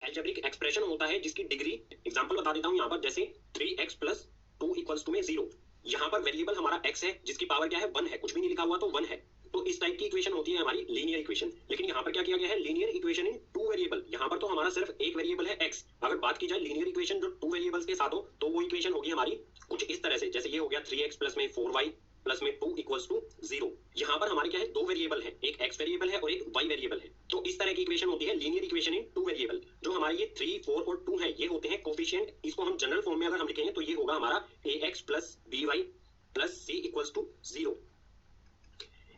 Algebraic expression होता है जिसकी डिग्री, एग्जांपल बता देता हूं यहाँ पर, जैसे 3x + 2 = में 0। यहाँ पर वेरिएबल हमारा x है जिसकी पावर क्या है 1 है, कुछ भी नहीं लिखा हुआ तो 1 है। तो इस टाइप की इक्वेशन होती है हमारी लीनियर इक्वेशन। लेकिन यहाँ पर क्या किया गया है, लीनियर इक्वेशन इन 2 वेरिएबल। यहाँ पर तो हमारा सिर्फ एक वेरिएबल है x। अगर बात की जाए लीनियर इक्वेशन जो 2 वेरिएबल्स के साथ हो तो वो इक्वेशन होगी हमारी कुछ इस तरह से, जैसे ये हो गया 3x + में 4y + में 2 = 0। यहाँ पर हमारे क्या है, दो वेरिएबल है, एक x वेरिएबल है और एक y वेरिएबल है। तो इस तरह की इक्वेशन होती है लीनियर इक्वेशन इन 2 वेरिएबल। जो हमारे ये 3, 4 और 2 है, ये होते हैं कोफिशिएंट। इसको हम जनरल फॉर्म में अगर हम लिखेंगे तो ये होगा हमारा ax + by + c = 0।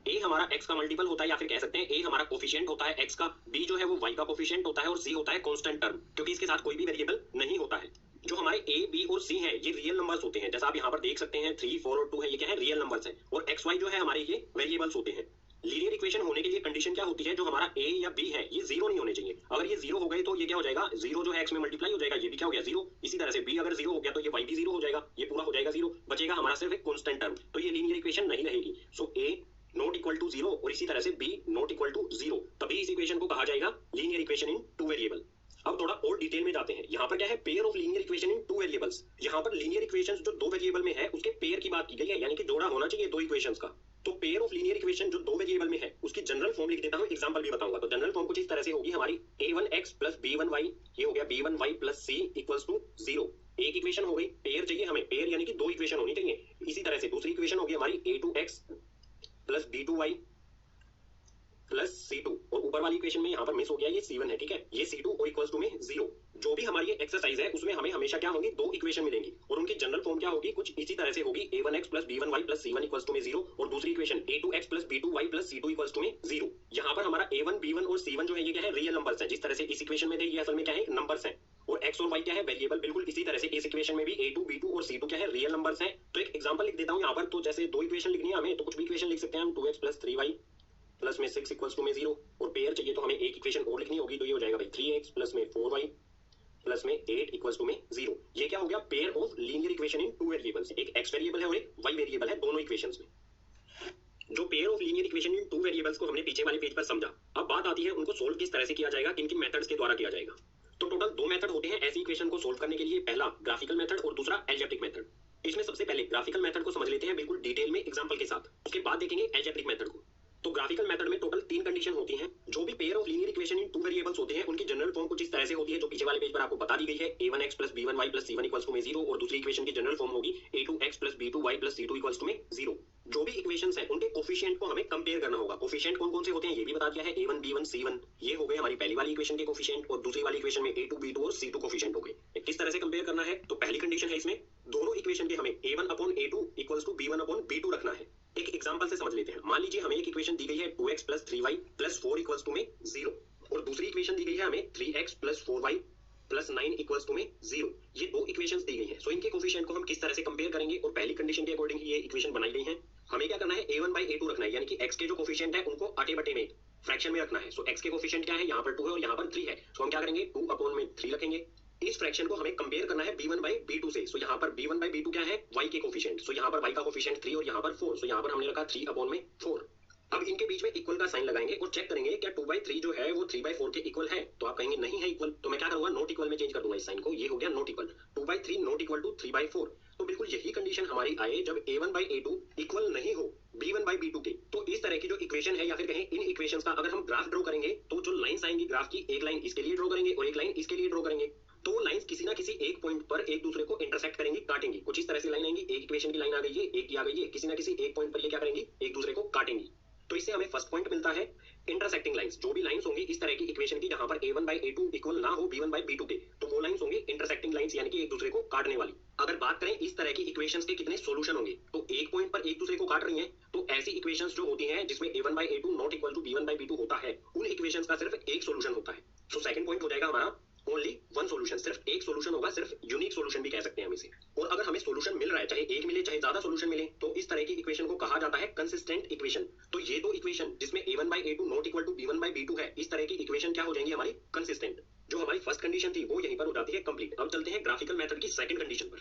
a हमारा x का मल्टीपल होता है, या फिर कह सकते हैं a हमारा कोफिशिएंट होता है x का, b जो है वो y का कोफिशिएंट होता है और c होता है कांस्टेंट टर्म, क्योंकि इसके साथ कोई भी वेरिएबल नहीं होता है। जो हमारे a, b और c हैं ये रियल नंबर्स होते हैं, जैसा आप यहाँ पर देख सकते हैं 3, 4 और 2 है, ये क्या है, रियल नंबर्स हैं। और x, y जो है हमारे ये वेरिएबल्स होते हैं। लीनियर इक्वेशन होने के लिए कंडीशन क्या होती है, जो हमारा a या b है ये 0 नहीं होने चाहिए। अगर ये 0 हो गए तो ये क्या हो जाएगा, 0 जो है x में मल्टीप्लाई हो जाएगा, ये भी क्या हो गया 0। इसी तरह से b अगर 0 हो गया तो ये y भी 0 हो जाएगा, ये पूरा हो जाएगा 0। बचेगा हमारा सिर्फ एक कांस्टेंट टर्म, तो ये लीनियर इक्वेशन नहीं रहेगी। सो a नॉट इक्वल टू 0 और इसी तरह से b नॉट इक्वल टू 0, तभी इस इक्वेशन को कहा जाएगा लीनियर इक्वेशन इन 2 वेरिएबल। अब थोड़ा और डिटेल में जाते हैं। यहाँ पर क्या है, pair of linear equation in 2 variables. यहाँ पर लीनियर इक्वेशंस जो 2 वेरिएबल में है उसके पेयर की बात की गई है, यानी कि जोड़ा होना चाहिए 2 इक्वेशंस का। तो पेयर ऑफ लीनियर इक्वेशन जो 2 वेरिएबल में है उसकी जनरल फॉर्म लिख देता हूँ, एग्जांपल भी बताऊंगा। तो जनरल फॉर्म कुछ इस तरह से होगी हमारी a1x + b1y, ये हो गया b1y + c = 0। एक इक्वेशन हो गई। पेयर चाहिए हमें, पेयर यानी कि 2 इक्वेशन होनी चाहिए। इसी तरह से दूसरी इक्वेशन होगी हमारी a2x + b2y + c2, और ऊपर वाली इक्वेशन में यहाँ पर मिस हो गया, ये c1 है, ठीक है, ये c2 = में 0। जो भी हमारी ये एक्सरसाइज है उसमें हमें हमेशा क्या होंगी, 2 इक्वेशन मिलेंगी और उनकी जनरल फॉर्म क्या होगी, कुछ इसी तरह से होगी, a1x + b1y + c1 = में 0 और दूसरी इक्वेशन a2x + b2y + c2 = में 0। यहाँ पर हमारा a1, b1 और c1 जो है ये क्या है, रियल नंबर्स हैं। जिस तरह से इस इक्वेशन में थे ये असल में क्या है, नंबर्स हैं। और x और y क्या है, वेरिएबल। बिल्कुल इसी तरह से इस इक्वेशन में भी a2, b2 और c2 क्या है, रियल नंबर्स हैं। तो एक एग्जांपल लिख देता हूँ यहाँ पर। तो जैसे 2 इक्वेशन लिखनी है हमें, तो कुछ भी इक्वेशन लिख सकते हैं हम, 2x + 3y + में 6 = में 0। और पेयर चाहिए तो हमें एक इक्वेशन और लिखनी होगी, तो ये हो जाएगा भाई 3x + में 4y + में 8 = में 0। ये क्या हो गया, pair of linear equation in 2 variables. एक x वेरिएबल है और एक y वेरिएबल है दोनों इक्वेशंस में। जो pair of linear equation in 2 variables को हमने पीछे वाले पेज पर समझा। अब बात आती है उनको सोल्व किस तरह से किया जाएगा, किन किन मेथड्स के द्वारा किया जाएगा। तो टोटल 2 मेथड होते हैं ऐसी इक्वेशन को सोल्व करने के लिए। पहला ग्राफिकल मेथड और दूसरा एल्जेब्रिक मेथड। इसमें सबसे पहले ग्राफिकल मेथड को समझ लेते हैं बिल्कुल डिटेल में एग्जांपल के साथ, उसके बाद देखेंगे एल्जेब्रिक मेथड को। तो ग्राफिकल मेथड में टोटल 3 कंडीशन होती हैं। जो भी pair of linear equation in 2 variables होते हैं उनकी जनरल फॉर्म कुछ इस तरह से होती है, जो पीछे वाले पेज पर आपको बता दी गई है। a1x + b1y + c1 = में 0 और दूसरी इक्वेशन की जनरल फॉर्म होगी a2x + b2y + c2 = में 0। जो भी इक्वेशंस हैं उनके कोफिशिएंट को हमें कंपेयर करना होगा। कोफिशिएंट कौन कौन से होते हैं ये भी बता दिया है, a1, b1, c1, ये हो गए हमारी पहली वाली इक्वेशन के कोफिशिएंट। और दूसरी वाली इक्वेशन में a2, b2 और c2 कोफिशिएंट हो गए। किस तरह से कंपेयर करना है, तो पहली कंडीशन है इसमें दोनों इक्वेशन के हमें a1/a2 = b1/b2 रखना है। एक एग्जांपल से समझ लेते हैं। मान लीजिए हमें एक इक्वेशन दी गई है 2x + 3y + 4 = में 0 और दूसरी इक्वेशन दी गई है हमें 3x + 4y + 9 = में 0। ये 2 इक्वेशंस दी गई हैं। सो इनके कोफिशिएंट को हम किस तरह से कंपेयर करेंगे, और पहली कंडीशन के अकॉर्डिंग ये इक्वेशन बनाई गई है। हमें क्या करना है, a1/a2 रखना है, यानी कि x के जो कोफिशिएंट है उनको आटे बटे में फ्रैक्शन में रखना है। सो x के कोफिशिएंट क्या है, यहाँ पर 2 है और यहाँ पर 3 है। सो हम क्या करेंगे, 2/3 रखेंगे। इस फ्रैक्शन को हमें कंपेयर करना है b1/b2 से। सो यहाँ पर b1/b2 क्या है, y के कोफिशिएंट। सो यहाँ पर y का कोफिशिएंट 3 और यहाँ पर 4। सो यहाँ पर हमने रखा 3/4। अब इनके बीच में इक्वल का साइन लगाएंगे और चेक करेंगे क्या 2/3 जो है वो 3/4 के इक्वल है। तो आप कहेंगे नहीं है इक्वल, तो मैं क्या करूंगा, नॉट इक्वल में चेंज कर दूंगा इस साइन को। ये हो गया not equal, 2/3 not equal to 3/4। तो बिल्कुल यही कंडीशन हमारी आए जब a1/a2 इक्वल नहीं हो b1/b2 के। तो इस तरह की जो इक्वेशन है, या फिर कहें इन इक्वेशंस का अगर हम ग्राफ ड्रॉ करेंगे, तो जो लाइंस आएंगी ग्राफ की, एक लाइन इसके लिए ड्रॉ करेंगे और एक लाइन इसके लिए ड्रॉ करेंगे। तो लाइंस किसी ना किसी एक पॉइंट पर एक दूसरे को इंटरसेक्ट करेंगी, काटेंगी। कुछ इस तरह से लाइन आएंगी, एक इक्वेशन की लाइन आ गई है, एक की आ गई है, किसी ना किसी एक पॉइंट पर ये क्या करेंगी, एक दूसरे को काटेंगी। तो इससे हमें फर्स्ट पॉइंट मिलता है इंटरसेक्टिंग लाइंस। जो भी लाइंस होंगी इस तरह की इक्वेशन की जहां पर a1/a2 इक्वल ना हो b1/b2 के, तो वो लाइंस होंगी इंटरसेक्टिंग लाइंस, यानी कि एक दूसरे को काटने वाली। अगर बात करें इस तरह की इक्वेशंस के कितने सॉल्यूशन होंगे, तो एक पॉइंट पर एक दूसरे को काट रही हैं, तो ऐसी इक्वेशंस जो होती हैं जिसमें a1/a2 not equal to b1/b2 होता है, उन इक्वेशंस का सिर्फ एक सॉल्यूशन होता है। सो सेकंड पॉइंट हो जाएगा हमारा ओनली वन सॉल्यूशन, सिर्फ एक सॉल्यूशन होगा, सिर्फ यूनिक सॉल्यूशन भी कह सकते हैं हम इसे। और अगर हमें सॉल्यूशन मिल रहा है, चाहे एक मिले चाहे ज्यादा सॉल्यूशन मिले, तो इस तरह की इक्वेशन को कहा जाता है कंसिस्टेंट इक्वेशन। तो ये दो इक्वेशन जिसमें a1/a2 not equal to b1/b2 है, इस तरह की इक्वेशन क्या हो जाएंगी हमारी, कंसिस्टेंट। जो हमारी फर्स्ट कंडीशन थी वो यहीं पर हो जाती है कंप्लीट। अब चलते हैं ग्राफिकल मेथड की सेकंड कंडीशन पर।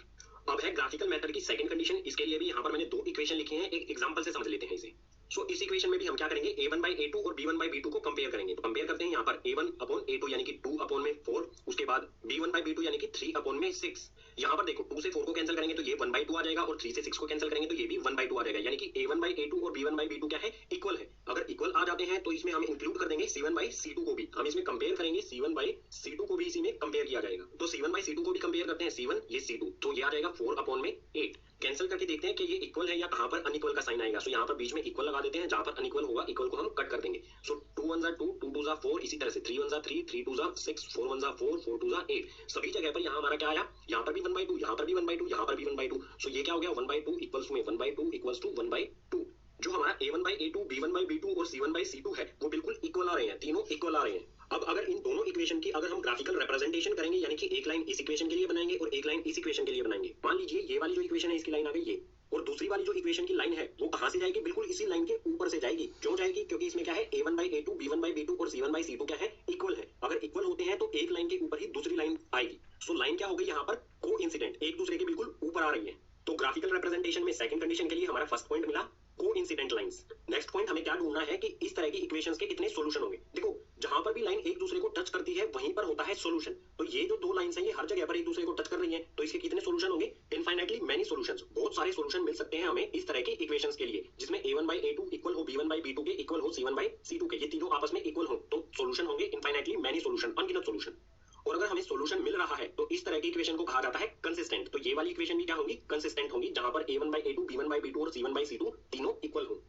अब है ग्राफिकल मेथड की सेकंड कंडीशन। इसके लिए भी यहाँ पर मैंने 2 इक्वेशन लिखी हैं, एक एग्जांपल से समझ लेते हैं इसे। सो इस इक्वेशन में भी हम क्या करेंगे, a1/a2 और b1/b2 को कंपेयर करेंगे। तो कंपेयर करते हैं यहाँ पर a1/a2 यानी कि 2/4, उसके बाद b1/b2 यानी कि 3/6। यहाँ पर देखो 2 से 4 को कैंसिल करेंगे तो ये 1/2 आ जाएगा और 3 से 6 को कैंसिल करेंगे तो ये भी 1/2 आ जाएगा, यानी कि a1/a2 और b1/b2 क्या है, इक्वल है। अगर इक्वल आ जाते हैं तो इसमें हम इंक्लूड कर देंगे c1/c2 को भी, हम इसमें कंपेयर करेंगे c1/c2 को भी इसी में कंपेयर किया जाएगा। तो c1/c2 को भी कंपेयर करते हैं, c1 ये c2, तो ये आ जाएगा 4/8। कैंसिल करके देखते हैं कि ये इक्वल है या कहां पर अनइक्वल का साइन आएगा। सो यहाँ पर बीच में इक्वल लगा देते हैं, जहां पर अनइक्वल होगा इक्वल को हम कट कर देंगे। सो 2 1 2 2 2 4, इसी तरह से 3 1 3 3 2 6 4 1 4 4 2 8। सभी जगह पर यहाँ हमारा क्या आया, यहाँ पर भी 1/2, यहाँ पर भी 1/2, यहाँ पर भी 1/2। सो ये क्या हो गया, 1/2 इक्वल्स में 1/2 इक्वल्स टू 1/2। जो हमारा a1/a2 b1/b2 और c1/c2 है वो बिल्कुल इक्वल आ रहे हैं, तीनों इक्वल आ रहे हैं। अब अगर इन दोनों इक्वेशन की अगर हम ग्राफिकल रिप्रेजेंटेशन करेंगे, यानी कि एक लाइन इस इक्वेशन के लिए बनाएंगे और एक लाइन इस इक्वेशन के लिए बनाएंगे। मान लीजिए ये वाली जो इक्वेशन है इसकी लाइन आ गई ये, और दूसरी वाली जो इक्वेशन की लाइन है वो कहां से जाएगी, बिल्कुल इसी लाइन के ऊपर से जाएगी। क्यों जाएगी, क्योंकि इसमें क्या है, a1/a2 b1/b2 और c1/c2 क्या है, इक्वल है। अगर इक्वल होते हैं तो एक लाइन के ऊपर ही दूसरी लाइन आएगी। सो लाइन क्या हो गई यहाँ पर, कोइंसिडेंट, एक दूसरे के बिल्कुल ऊपर आ रही है। तो ग्राफिकल रिप्रेजेंटेशन में सेकंड कंडीशन के लिए हमारा फर्स्ट पॉइंट मिला, कोइंसिडेंट लाइंस। नेक्स्ट पॉइंट हमें क्या ढूंढना है कि इस तरह की इक्वेशंस के कितने सॉल्यूशन होंगे। देखो जहां पर भी लाइन एक दूसरे को टच करती है वहीं पर होता है सॉल्यूशन। तो ये जो दो लाइंस हैं ये हर जगह पर एक दूसरे को टच कर रही हैं, तो इसके कितने सॉल्यूशन होंगे, इनफाइनाइटली मेनी सॉल्यूशंस। बहुत सारे सॉल्यूशन मिल सकते हैं हमें इस तरह की इक्वेशंस के लिए, जिसमें a1/a2 इक्वल हो b1/b2 के, इक्वल हो c1/c2 के, ये तीनों आपस में इक्वल हो, तो सॉल्यूशन होंगे इनफाइनाइटली मेनी सॉल्यूशन, अनगिनत सॉल्यूशन। और अगर हमें सॉल्यूशन मिल रहा है तो इस तरह की इक्वेशन को कहा जाता है कंसिस्टेंट। तो ये वाली इक्वेशन भी क्या होंगी, कंसिस्टेंट होंगी, जहां पर a1/a2 b1/b2 और c1/c2 तीनों इक्वल हो।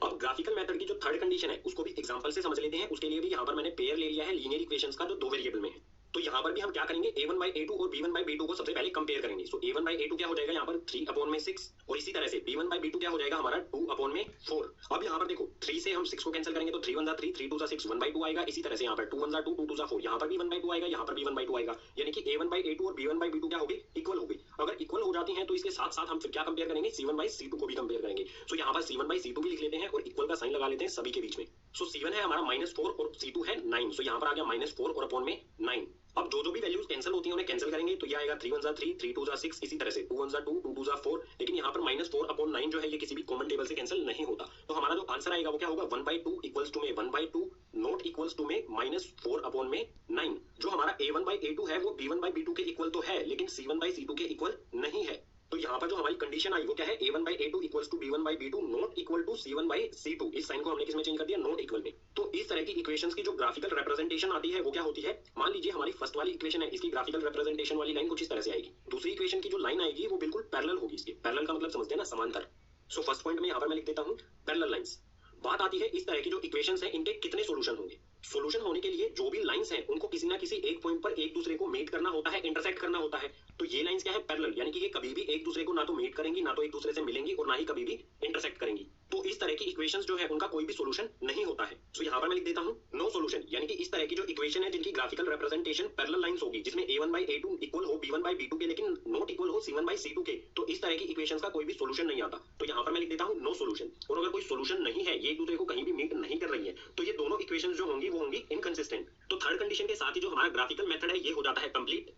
अब ग्राफिकल मेथड की जो थर्ड कंडीशन है उसको भी एग्जांपल से समझ लेते हैं। उसके लिए भी यहाँ पर मैंने पेयर ले लिया है लीनियर इक्वेशंस का जो दो वेरिएबल में है। तो यहाँ पर भी हम क्या करेंगे, a1/a2 और b1/b2 को सबसे पहले कंपेयर करेंगे। सो a1/a2 क्या हो जाएगा यहाँ पर 3/6, और इसी तरह से b1/b2 क्या हो जाएगा हमारा 2/4। अब यहाँ पर देखो 3 से हम 6 को कैंसिल करेंगे तो 3 1 3 3 2 6 1/2 आएगा। इसी तरह से यहाँ पर 2 1 2 2 2 4, यहाँ पर भी 1/2 आएगा, यहाँ पर भी 1/2 आएगा, यानी कि a1/a2 और b1/b2 क्या हो गई, इक्वल हो गई। अगर इक्वल हो जाती है तो इसके साथ साथ हम फिर क्या कंपेयर करेंगे, c1/c2 को भी कंपेयर करेंगे। सो यहाँ पर c1/c2 भी लिख लेते हैं और इक्वल का साइन लगा लेते हैं सभी के बीच में। सो c1 है हमारा -4 और c2 है 9। सो यहाँ पर आ गया -4 और अपॉन में 9। अब जो भी वैल्यूज कैंसिल होती हैं उन्हें कैंसिल करेंगे तो ये आएगा 3 1 3 3 2 6, इसी तरह से 2 1 2 2 2 4। लेकिन यहाँ पर -4/9 जो है ये किसी भी कॉमन टेबल से कैंसिल नहीं होता। तो हमारा जो आंसर आएगा वो क्या होगा, 1/2 इक्वल्स टू में 1/2 नॉट इक्वल्स टू में -4/9। जो हमारा a1/a2 है वो b1/b2 के इक्वल तो है लेकिन c1/c2 के इक्वल नहीं है। तो यहाँ पर जो हमारी कंडीशन आई वो क्या है, a1/a2 equals to b1/b2 not equal to c1/c2। इस साइन को हमने किसमें चेंज कर दिया, नॉट इक्वल में। तो इस तरह की इक्वेशंस की जो ग्राफिकल रिप्रेजेंटेशन आती है वो क्या होती है, मान लीजिए हमारी फर्स्ट वाली इक्वेशन है, इसकी ग्राफिकल रिप्रेजेंटेशन वाली लाइन कुछ इस तरह से आएगी। दूसरी इक्वेशन की जो लाइन आएगी वो बिल्कुल पैरेलल होगी। इसके पैरेलल का मतलब समझते हैं ना, समांतर। सो फर्स्ट पॉइंट में यहाँ पर मैं लिख देता हूँ पैरेलल लाइंस। बात आती है इस तरह की जो इक्वेशंस हैं इनके कितने सॉल्यूशन होंगे। सॉल्यूशन होने के लिए जो भी लाइंस हैं उनको किसी ना किसी एक पॉइंट पर एक दूसरे को मीट करना होता है, इंटरसेक्ट करना होता है। तो ये लाइंस क्या है, पैरेलल, यानी कि ये कभी भी एक दूसरे को ना तो मीट करेंगी, ना तो एक दूसरे से मिलेंगी, और ना ही कभी भी इंटरसेक्ट करेंगी। तो इस तरह की इक्वेशंस जो है उनका कोई भी सॉल्यूशन नहीं होता है। सो यहाँ पर मैं लिख देता हूँ नो सॉल्यूशन, यानी कि इस तरह की जो इक्वेशन है जिनकी ग्राफिकल रिप्रेजेंटेशन पैरेलल लाइंस होगी, जिसमें a1/a2 इक्वल हो b1/b2 के लेकिन नॉट इक्वल हो c1/c2 के, तो इस तरह की इक्वेशंस का कोई भी सॉल्यूशन नहीं आता। तो यहाँ पर मैं लिख देता हूँ नो सॉल्यूशन। और अगर कोई सॉल्यूशन नहीं है, ये एक दूसरे को कहीं भी मीट नहीं कर रही है, तो ये दोनों इक्वेशंस जो होंगी वो होंगी इनकंसिस्टेंट। तो थर्ड कंडीशन के साथ ही जो हमारा ग्राफिकल मेथड है ये हो जाता है कंप्लीट।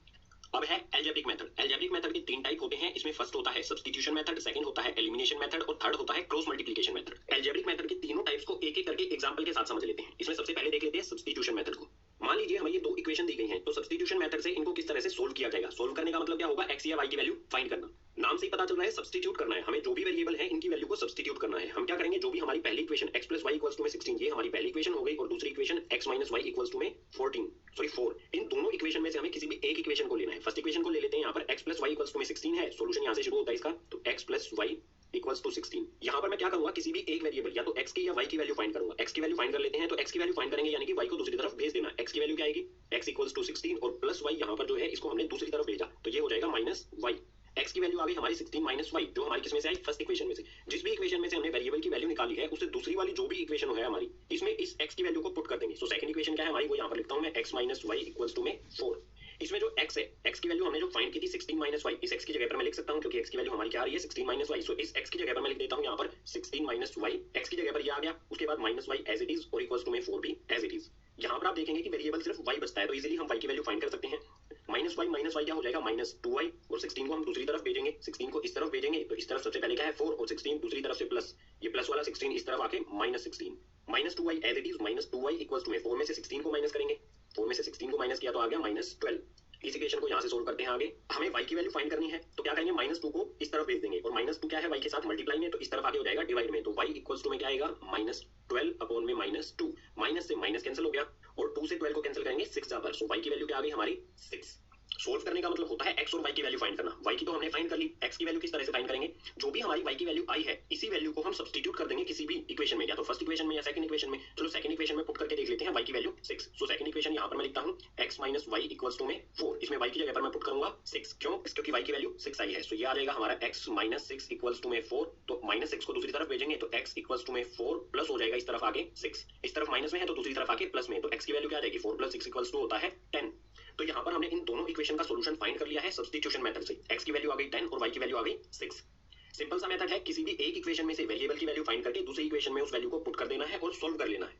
अब है एल्जेब्रिक मेथड। एल्जेब्रिक मेथड के 3 टाइप होते हैं। इसमें फर्स्ट होता है सब्स्टिट्यूशन मेथड, सेकंड होता है एलिमिनेशन मेथड और थर्ड होता है cross multiplication method. Algebraic method के तीनों टाइप्स को एक एक करके एग्जांपल के साथ समझ लेते हैं। इसमें सबसे पहले देख लेते हैं सब्स्टिट्यूशन मेथड को। मान लीजिए हमें ये दो इक्वेशन दी गई हैं, तो सब्स्टिट्यूशन मेथड से इनको किस तरह से सोल्व किया जाएगा। सोल्व करने का मतलब क्या होगा, x या y की वैल्यू फाइंड करना। नाम से ही पता चल रहा है सब्स्टिट्यूट करना है, हमें जो भी वेरिएबल है इनकी वैल्यू को सब्स्टिट्यूट करना है। हम क्या करेंगे, जो भी हमारी पहली इक्वेशन x + y = 16, ये हमारी पहली इक्वेशन हो गई, और दूसरी इक्वेशन x - y = 4। इन दोनों इक्वेशन में से हमें किसी भी एक इक्वेशन को लेना है। फर्स्ट इक्वेशन को ले लेते हैं, यहाँ पर x + y = 16 है। सॉल्यूशन यहाँ से शुरू होता है इसका, तो x + y = 16। यहाँ पर मैं क्या करूंगा, किसी भी एक वेरिएबल या तो x की या y की वैल्यू फाइंड करूंगा। x की वैल्यू फाइंड कर लेते हैं, तो x की वैल्यू फाइंड करेंगे यानी कि y को दूसरी तरफ भेज देना। x की वैल्यू क्या आएगी, x = 16 और प्लस y यहाँ पर जो है इसको हमने दूसरी तरफ भेजा, तो ये हो जाएगा -y। x की वैल्यू आ गई हमारी 16 - y, जो हमारी किसमें से आई, फर्स्ट इक्वेशन में से। जिस भी इक्वेशन में से हमने वेरिएबल की वैल्यू निकाली है उससे दूसरी वाली जो भी इक्वेशन है हमारी, इसमें इस x की वैल्यू को पुट कर देंगे। सो सेकंड इक्वेशन क्या है हमारी, वो यहाँ पर लिखता हूँ मैं, x - y = 4। इसमें जो x है, x की वैल्यू हमने जो फाइंड की थी 16 - y, इस x की जगह पर मैं लिख सकता हूँ क्योंकि x की वैल्यू हमारी क्या आ रही है, 16 - y। सो इस x की जगह पर मैं लिख देता हूँ यहाँ पर 16 - y। x की जगह पर ये आ गया, उसके बाद -y एज इट इज और = 4 भी एज इट इज। यहाँ पर आप देखेंगे कि वेरिएबल सिर्फ y बचता है, तो इजीली हम y की वैल्यू फाइंड कर सकते हैं। -y क्या हो जाएगा, -2y, और 16 को हम दूसरी तरफ भेजेंगे। 16 को इस तरफ भेजेंगे तो इस तरफ सबसे पहले क्या है 4, और 16 दूसरी तरफ से प्लस, ये प्लस वाला 16 इस तरफ आके -16। -2y as it is, -2y = 4 में से 16 को माइनस करेंगे 4 में से 16 को माइनस किया तो आ गया -12। इस इक्वेशन को यहाँ से सोल्व करते हैं आगे। हमें y की वैल्यू फाइंड करनी है तो क्या करेंगे, -2 को इस तरफ भेज देंगे और -2 क्या है, y के साथ मल्टीप्लाई में, तो इस तरफ आगे हो जाएगा डिवाइड में, तो y इक्वल्स टू में क्या आएगा -12 अपॉन में -2, माइनस से माइनस कैंसिल हो गया और 2 से 12 को कैंसिल करेंगे 6 जा पर, सो y की वैल्यू क्या आ गई हमारी 6। सोल्व करने का मतलब होता है x और y की वैल्यू फाइंड करना। y की तो हमने फाइंड कर ली, x की वैल्यू किस तरह से फाइंड करेंगे, जो भी हमारी y की वैल्यू आई है इसी वैल्यू को हम सब्स्टिट्यूट कर देंगे किसी भी इक्वेशन में, या तो फर्स्ट इक्वेशन में या सेकंड इक्वेशन में। चलो सेकंड इक्वेशन में पुट करके देख लेते हैं y की वैल्यू 6। सो सेकंड इक्वेशन यहाँ पर मैं लिखता हूँ x minus y equals to में 4, इसमें y की जगह पर मैं पुट करूंगा 6, क्यों, क्योंकि y की वैल्यू 6 आई है। सो ये आ जाएगा हमारा x माइनस 6 इक्वल्स टू में 4, तो -6 को दूसरी तरफ भेजेंगे तो x इक्वल्स टू में 4 प्लस हो जाएगा इस तरफ आगे 6, इस तरफ माइनस में है तो दूसरी तरफ आगे प्लस में, तो x की वैल्यू क्या आ जाएगी 4 + 6 इक्वल्स टू होता है 10। तो यहाँ पर हमने इन दोनों इक्वेशन का सॉल्यूशन फाइंड कर लिया है सब्स्टिट्यूशन मेथड से। x की वैल्यू आ गई 10 और y की वैल्यू आ गई 6। सिंपल सा मेथड है, किसी भी एक इक्वेशन में से वेरिएबल की वैल्यू फाइंड करके दूसरी इक्वेशन में उस वैल्यू को पुट कर देना है और सोल्व कर लेना है।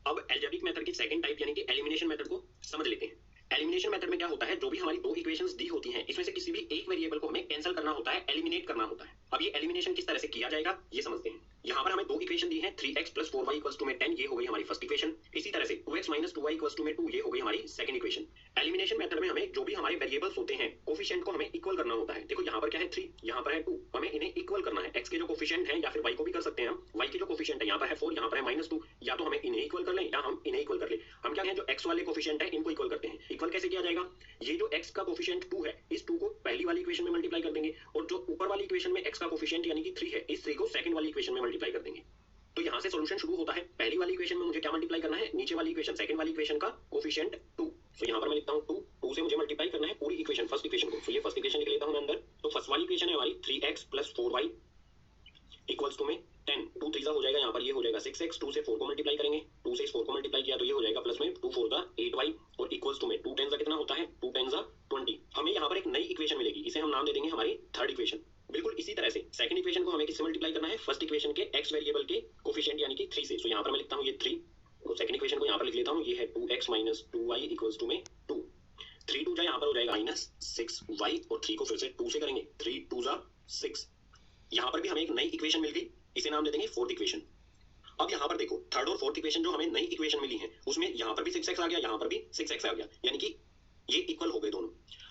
अब एल्जेब्रिक मेथड की सेकंड टाइप यानी कि एलिमिनेशन मेथड को समझ लेते हैं। एलिमिनेशन मेथड में क्या होता है, जो भी हमारी दो इक्वेशंस दी होती हैं इसमें से किसी भी एक वेरिएबल को हमें कैंसिल करना होता है, एलिमिनेट करना होता है। अब ये एलिमिनेशन किस तरह से किया जाएगा ये समझते हैं। यहाँ पर हमें दो इक्वेशन दी है, 3x + 4y = 10, ये हो गई हमारी फर्स्ट इक्वेशन। इसी तरह से 2x - 2y = 2, ये हो गई हमारी सेकंड इक्वेशन। एलिमिनेशन मेथड में हमें जो भी हमारे वेरिएबल्स होते हैं कोफिशिएंट को हमें इक्वल करना होता है। देखो यहाँ पर क्या है 3, यहाँ पर है 2, हमें इन्हें इक्वल करना है। x के जो कोफिशिएंट है या फिर y को भी कर सकते हैं हम, y के जो कोफिशिएंट है यहाँ पर है 4, यहाँ पर है -2, या तो हमें इन्हें इक्वल कर लें या हम इन्हें इक्वल कर लें। हम क्या कहें, जो x वाले कोफिशिएंट है इनको इक्वल करते हैं। इक्वल कैसे किया जाएगा, ये जो x का कोफिशिएंट 2 है इस 2 को पहली वाली इक्वेशन में मल्टीप्लाई कर देंगे और जो ऊपर वाली इक्वेशन में x का कोफिशिएंट यानी कि 3 है इस 3 को सेकंड वाली इक्वेशन में मल्टीप्लाई कर देंगे। तो यहाँ से सॉल्यूशन शुरू होता है। पहली वाली इक्वेशन में मुझे क्या मल्टीप्लाई करना है, नीचे वाली इक्वेशन सेकंड वाली इक्वेशन का कोफिशिएंट 2। सो यहाँ पर मैं लिखता हूँ 2 से मुझे मल्टीप्लाई करना है पूरी इक्वेशन फर्स्ट इक्वेशन को। सो ये फर्स्ट इक्वेशन लिख लेता हूँ मैं अंदर। तो फर्स्ट वाली इक्वेशन है हमारी 3x + 4y इक्वल्स टू में 10, 2 3 हो जाएगा, यहाँ पर ये हो जाएगा 6x, 2 से 4 को मल्टीप्लाई करेंगे, 2 से इस 4 को मल्टीप्लाई किया तो ये हो जाएगा प्लस में 2 4 8y और इक्वल्स टू में 2 10 कितना होता है 2 10 20। हमें यहाँ पर एक नई इक्वेशन मिलेगी, इसे हम नाम दे देंगे हमारी थर्ड इक्वेशन। बिल्कुल इसी तरह से सेकंड इक्वेशन को हमें किससे मल्टीप्लाई करना है, फर्स्ट इक्वेशन के x वेरिएबल के कोफिशिएंट यानी कि 3 से। सो यहाँ पर मैं लिखता हूँ ये 3 और सेकंड इक्वेशन को यहाँ पर लिख लेता हूँ, ये है 2x - 2y इक्वल्स टू में 2, 3 2 यहाँ पर हो जाएगा -6y और 3 को फिर से 2 से करेंगे, 3 2 6। यहाँ पर भी हमें एक नई इक्वेशन मिल गई, इसे नाम दे देंगे फोर्थ इक्वेशन। अब यहाँ पर देखो थर्ड और फोर्थ इक्वेशन जो हमें नई इक्वेशन मिली है उसमें यहाँ पर भी 6x आ गया, यहाँ पर भी 6x आ गया, यानी कि ये इक्वल हो गए दोनों।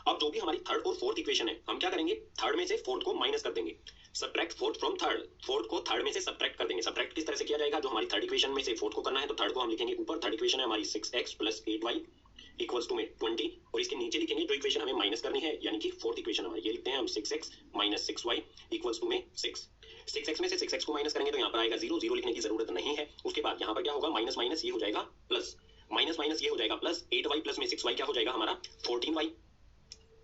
अब जो भी हमारी थर्ड और फोर्थ इक्वेशन है हम क्या करेंगे, थर्ड में से फोर्थ को माइनस कर देंगे, subtract fourth from third, fourth को थर्ड में से सब्ट्रैक्ट कर देंगे। सब्ट्रैक्ट किस तरह से किया जाएगा, जो हमारी थर्ड इक्वेशन में से फोर्थ को करना है तो थर्ड को हम लिखेंगे ऊपर, थर्ड इक्वेशन है हमारी 6x + 8y इक्वल्स टू में 20 और इसके नीचे लिखेंगे जो इक्वेशन हमें माइनस करनी है यानी कि फोर्थ इक्वेशन हमारी, ये लिखते हैं हम 6x - 6y इक्वल्स टू में 6। 6x में से 6x को माइनस करेंगे तो यहाँ पर आएगा 0, 0 लिखने की जरूरत नहीं है। उसके बाद यहाँ पर क्या होगा, माइनस माइनस ये हो जाएगा प्लस, माइनस माइनस ये हो जाएगा प्लस, 8y प्लस में 6y क्या हो जाएगा हमारा 14y।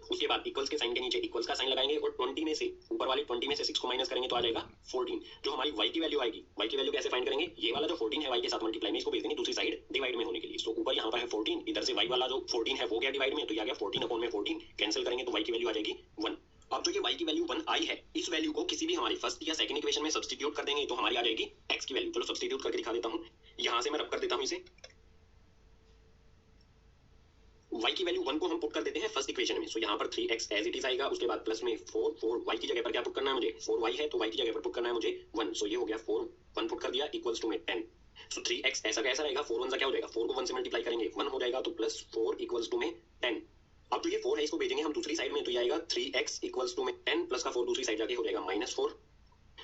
उसके बाद इक्वल्स के साइन के नीचे इक्वल्स का साइन लगाएंगे और 20 में से ऊपर वाले 20 में से 6 को माइनस करेंगे तो आ जाएगा 14। जो हमारी y की वैल्यू आएगी, y की वैल्यू कैसे फाइंड करेंगे, ये वाला जो 14 है y के साथ मल्टीप्लाई में इसको भेज देंगे दूसरी साइड डिवाइड में होने के लिए। तो ऊपर यहाँ पर है 14, इधर से y वाला जो 14 है वो गया डिवाइड में, तो ये आ गया 14 अपॉन में 14, कैंसिल करेंगे तो y की वैल्यू आ जाएगी 1। अब जो ये y की वैल्यू 1 आई है इस वैल्यू को किसी भी हमारी फर्स्ट या सेकंड इक्वेशन में सब्स्टिट्यूट कर देंगे तो हमारी आ जाएगी x की वैल्यू। चलो सब्स्टिट्यूट करके दिखा देता हूँ, यहाँ से मैं रब कर देता हूँ इसे। y की वैल्यू 1 को हम पुट कर देते हैं फर्स्ट इक्वेशन में। सो यहाँ पर 3x एज इट इज आएगा, उसके बाद प्लस में 4 y की जगह पर क्या पुट करना है मुझे, 4y है तो y की जगह पर पुट करना है मुझे 1। सो ये हो गया 4 1 पुट कर दिया इक्वल्स टू में 10। सो 3x ऐसा कैसा रहेगा, 4 1 क्या हो जाएगा, 4 को 1 से मल्टीप्लाई करेंगे 1 हो जाएगा तो प्लस 4 इक्वल्स टू में 10। अब जो ये 4 है इसको भेजेंगे हम दूसरी साइड में तो ये आएगा 3x इक्वल्स टू में 10 प्लस का 4 दूसरी साइड जाके हो जाएगा -4,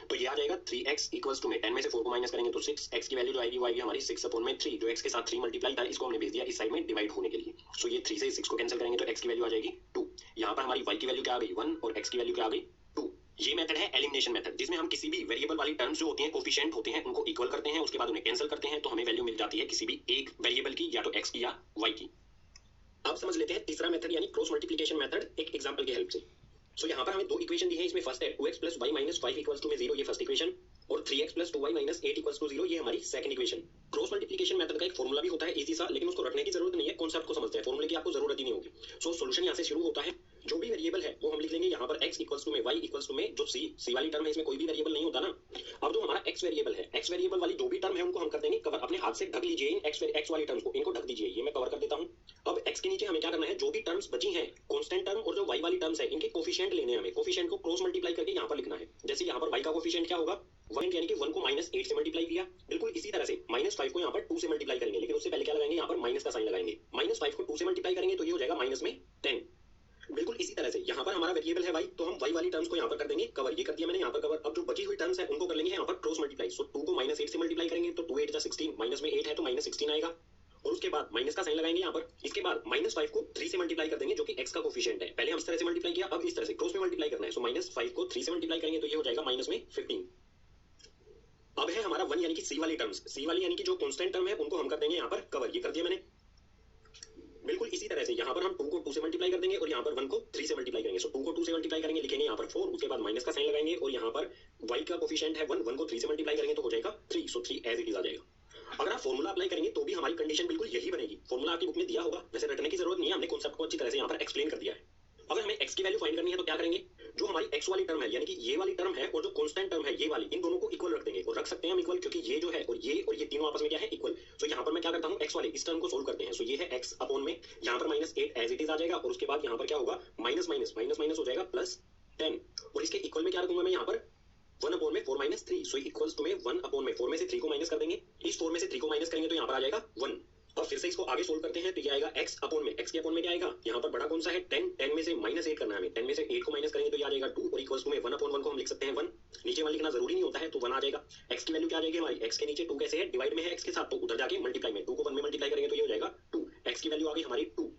तो ये आ जाएगा 3x इक्वल्स टू में 10 में से 4 को माइनस करेंगे तो 6, x की वैल्यू जो आएगी वो आएगी हमारी 6 अपॉन में 3, जो x के साथ 3 मल्टीप्लाई था इसको हमने भेज दिया इस साइड में डिवाइड होने के लिए। सो ये 3 से 6 को कैंसिल करेंगे तो x की वैल्यू आ जाएगी 2। यहाँ पर हमारी y की वैल्यू क्या आ गई 1 और x की वैल्यू क्या आ गई 2। ये मेथड है एलिमिनेशन मेथड, जिसमें हम किसी भी वेरिएबल वाली टर्म्स जो होती हैं कोफिशिएंट होते हैं उनको इक्वल करते हैं, उसके बाद उन्हें कैंसिल करते हैं तो हमें वैल्यू मिल जाती है किसी भी एक वेरिएबल की, या तो x की या y की। अब समझ लेते हैं तीसरा मेथड यानी क्रॉस मल्टीप्लिकेशन मेथड एक एग्जांपल की हेल्प से। सो यहाँ पर हमें दो इक्वेशन दी है, इसमें फर्स्ट है 2x + y - 5 इक्वल्स टू में 0, ये फर्स्ट इक्वेशन, और 3x + 2y - 8 इक्वल्स टू 0, ये हमारी second equation. Cross multiplication method का एक फॉर्मूला भी होता है इजी सा, लेकिन उसको रखने की जरूरत नहीं है, कॉन्सेप्ट को समझते हैं, फॉर्मूले की आपको जरूरत ही नहीं होगी। सो सॉल्यूशन यहाँ से शुरू होता है, जो भी वेरिएबल है वो हम लिख लेंगे यहाँ पर x इक्वल्स टू में y इक्वल्स टू में जो c वाली टर्म है इसमें कोई भी वेरिएबल नहीं होता ना। अब जो हमारा x वेरिएबल है, x वेरिएबल वाली जो भी टर्म है उनको हम कर देंगे कवर, अपने हाथ से ढक लीजिए इन x वाली टर्म्स को, इनको ढक दीजिए, ये मैं कवर कर देता हूँ। अब x के नीचे हमें क्या करना है, जो भी टर्म्स बची हैं कांस्टेंट टर्म और जो y वाली टर्म्स है इनके कोफिशिएंट लेने हैं हमें, कोफिशिएंट को क्रॉस मल्टीप्लाई करके यहाँ पर लिखना है। जैसे यहाँ पर y का कोफिशिएंट क्या होगा 1 यानी कि 1 को -8 से मल्टीप्लाई किया। बिल्कुल इसी तरह से -5 को यहाँ पर 2 से मल्टीप्लाई करेंगे, लेकिन उससे पहले क्या लगाएंगे, यहाँ पर माइनस का साइन लगाएंगे। -5 को 2 से मल्टीप्लाई करेंगे तो ये हो जाएगा -10। बिल्कुल इसी तरह से यहाँ पर हमारा वेरिएबल है y, तो हम y वाली टर्म्स को यहाँ पर कर देंगे कवर। ये कर दिया मैंने यहाँ पर कवर। अब जो बची हुई टर्म्स है उनको कर लेंगे यहाँ पर क्रॉस मल्टीप्लाई। सो 2 को -8 से मल्टीप्लाई करेंगे तो 2 8 जा 16, माइनस में 8 है तो -16 आएगा, और उसके बाद माइनस का साइन लगाएंगे यहाँ पर। इसके बाद -5 को 3 से मल्टीप्लाई कर देंगे जो कि x का कोफिशिएंट है। पहले हम इस तरह से मल्टीप्लाई किया, अब इस तरह से क्रॉस में मल्टीप्लाई करना है। सो -5 को 3 से मल्टीप्लाई करेंगे तो ये हो जाएगा -15। अब है हमारा 1 यानी कि c वाली टर्म्स। c वाली यानी कि जो कांस्टेंट टर्म है उनको हम कर देंगे यहाँ पर कवर। ये कर दिया मैंने। बिल्कुल इसी तरह से यहाँ पर हम 2 को 2 से मल्टीप्लाई कर देंगे और यहाँ पर 1 को 3 से मल्टीप्लाई करेंगे। सो 2 को 2 से मल्टीप्लाई करेंगे, लिखेंगे यहाँ पर 4, उसके बाद माइनस का साइन लगाएंगे और यहाँ पर y का कोफिशिएंट है 1 को 3 से मल्टीप्लाई करेंगे तो हो जाएगा 3। सो 3 एज इट इज आ जाएगा। अगर आप फॉर्मूला अप्लाई करेंगे तो भी हमारी कंडीशन बिल्कुल यही बनेगी। फॉर्मूला आपकी बुक में दिया होगा, वैसे रटने की जरूरत नहीं है, हमने कॉन्सेप्ट को अच्छी तरह से यहाँ पर एक्सप्लेन कर दिया है। अगर हमें x की वैल्यू फाइंड करनी है तो क्या करेंगे, जो हमारी x वाली टर्म है यानी कि ये वाली टर्म है और जो कांस्टेंट टर्म है ये वाली, इन दोनों को इक्वल रख देंगे। और रख सकते हैं हम इक्वल क्योंकि ये जो है और ये तीनों आपस में क्या है, इक्वल। सो यहाँ पर मैं क्या करता हूँ, x वाले इस टर्म को सोल्व करते हैं। सो ये है x अपॉन में यहाँ पर -8 एज इट इज आ जाएगा, और उसके बाद यहाँ पर क्या होगा, माइनस माइनस माइनस माइनस हो जाएगा +10, और इसके इक्वल में क्या रखूंगा मैं यहाँ पर 1 अपॉन में 4 - 3। सो इक्वल्स टू में 1 अपॉन में 4 में से 3 को माइनस कर देंगे। इस 4 में से 3 को माइनस करेंगे तो यहाँ पर आ जाएगा 1। अब फिर से इसको आगे सोल्व करते हैं तो ये आएगा x अपॉन में, x के अपॉन में क्या आएगा, यहाँ पर बड़ा कौन सा है 10, 10 में से -8 करना है हमें, 10 में से 8 को माइनस करेंगे तो ये आ जाएगा 2, और इक्वल्स टू में 1 अपॉन 1 को हम लिख सकते हैं 1। नीचे 1 लिखना जरूरी नहीं होता है तो 1 आ जाएगा। x की वैल्यू क्या आ जाएगी हमारी, x के नीचे 2 कैसे है, डिवाइड में है x के साथ, तो उधर जाके मल्टीप्लाई में 2 को 1 में मल्टीप्लाई करेंगे तो ये हो जाएगा 2। x की वैल्यू आ गई हमारी 2।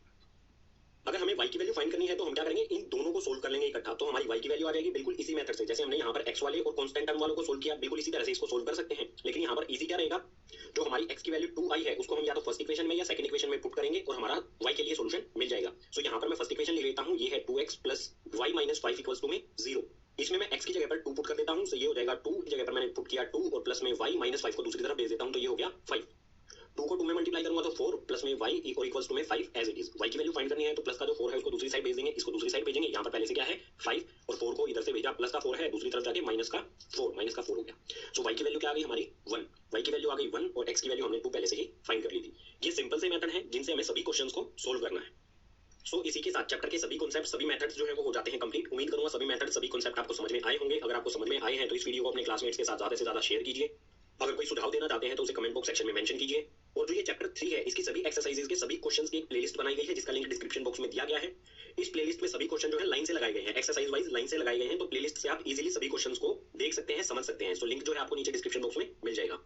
अगर हमें y की वैल्यू फाइंड करनी है तो हम क्या करेंगे, इन दोनों को सोल्व कर लेंगे इकट्ठा, तो हमारी y की वैल्यू आ जाएगी बिल्कुल इसी मेथड से जैसे हमने यहाँ पर x वाले और कांस्टेंट टर्म वालों को सोल्व किया, बिल्कुल इसी तरह से इसको सोल्व कर सकते हैं। लेकिन यहाँ पर इजी क्या रहेगा, जो हमारी x की वैल्यू 2 आई है उसको हम या तो फर्स्ट इक्वेशन में या सेकंड इक्वेशन में पुट करेंगे और हमारा y के लिए सॉल्यूशन मिल जाएगा। सो यहाँ पर मैं फर्स्ट इक्वेशन लिख लेता हूँ, ये है 2x plus y minus 5 equals to में 0। इसमें मैं x की जगह पर 2 पुट कर देता हूँ, सो ये हो जाएगा 2 की जगह पर मैंने पुट किया 2 और प्लस में y माइनस 5 को दूसरी तरफ भेज देता हूँ तो ये हो गया 5। 2 को 2 में मल्टीप्लाई करूंगा तो 4 प्लस में y और इक्वल्स टू में 5 एज इट इज। y की वैल्यू फाइंड करनी है तो प्लस का जो 4 है उसको दूसरी साइड भेज देंगे, इसको दूसरी साइड भेजेंगे। यहाँ पर पहले से क्या है 5 और 4 को इधर से भेजा, प्लस का 4 है दूसरी तरफ जाके माइनस का 4 हो गया। सो y की वैल्यू क्या आ गई हमारी 1, y की वैल्यू आ गई 1 और x की वैल्यू हमने 2 पहले से ही फाइंड कर ली थी। ये सिंपल से मेथड है जिनसे हमें सभी क्वेश्चंस को सोल्व करना है। सो इसी के साथ चैप्टर के सभी कॉन्सेप्ट, सभी मेथड्स जो है वो हो जाते हैं कंप्लीट। उम्मीद करूंगा सभी मेथड, सभी कॉन्सेप्ट आपको समझ में आए होंगे। अगर आपको समझ में आए हैं तो इस वीडियो को अपने क्लासमेट्स के साथ ज्यादा से ज्यादा शेयर कीजिए। अगर कोई सुझाव देना चाहते हैं तो उसे कमेंट बॉक्स सेक्शन में मेंशन कीजिए। और जो ये चैप्टर 3 है इसकी सभी एक्सरसाइजेज के सभी क्वेश्चंस की एक प्लेलिस्ट बनाई गई है जिसका लिंक डिस्क्रिप्शन बॉक्स में दिया गया है। इस प्लेलिस्ट में सभी क्वेश्चन जो है लाइन से लगाए गए हैं, एक्सरसाइज वाइज लाइन से लगाए गए हैं, तो प्लेलिस्ट से आप इजीली सभी क्वेश्चंस को देख सकते हैं, समझ सकते हैं। सो लिंक जो है आपको नीचे डिस्क्रिप्शन बॉक्स में मिल जाएगा।